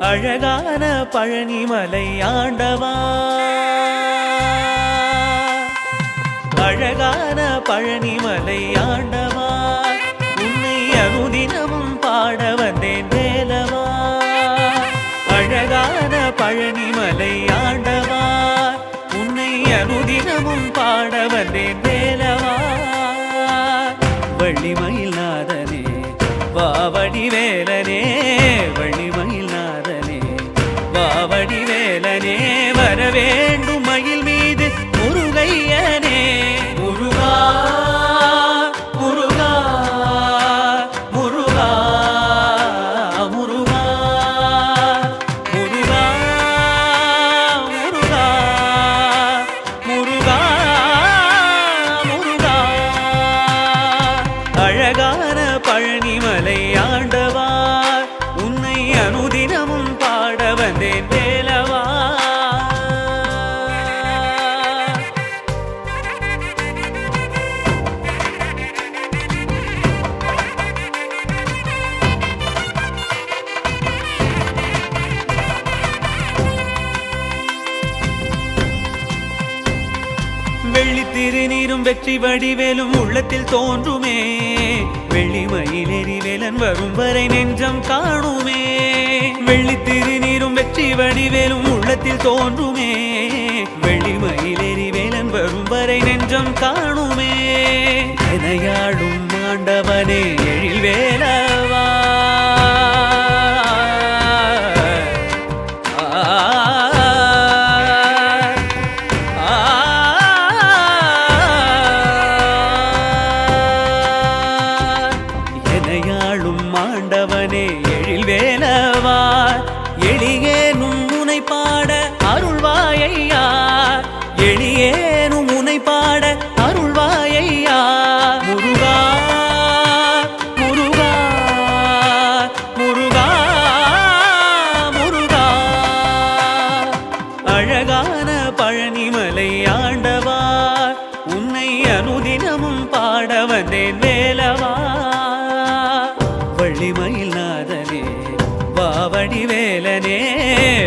அழகான பழனிமலை ஆண்டவா, அழகான பழனிமலை ஆண்டவா, உன்னை அனுதினமும் பாட வந்தேன் வேலவா. அழகான பழனிமலை ஆண்டவா, உன்னை அனுதினமும் பாட வந்தேன் வேலவா. வள்ளிமயில் நாதனே வாவடி வேலனே, வள்ளிமயில் நாதனே வாவடி வேலனே, வரவேண்டும் மயில் மீது முருகையனே. முருகா முருகா முருகா முருகா முருகா முருகா முருகா முருகா. அழகான பழனிமலை ஆண்டவா, உன்னை அனுதினமும் பாட வந்தேன் வேலவா. வெள்ளி திருநீரும் வெற்றி வடிவேலும் உள்ளத்தில் தோன்றுமே, வெள்ளிமயிலேறி வேலன் வரும் வரை நெஞ்சம் காணுமே. வெள்ளி திருநீரும் வெற்றி வடிவேலும் உள்ளத்தில் தோன்றுமே, வெள்ளிமயிலேறி வேலன் வரும் வரை நெஞ்சம் காணுமே. எனையாடும் ஆண்டவனே எழில் வேலவா, ஆண்டவனே எழில் வேலவா, எளியேனும் உனை பாட அருள்வாயையா, எளியேனும் உனை பாட அருள்வாயையா. முருகா முருகா முருகா முருகா. அழகான பழனிமலை ஆண்டவா, உன்னை அனுதினமும் பாட வந்தேன் வேலவா. வள்ளிமயில் நாதனே வாவடி வேலனே,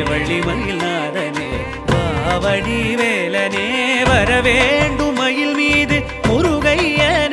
வள்ளிமயில் நாதனே வாவடி வேலனே, வரவேண்டும் மயில் மீது முருகையனே.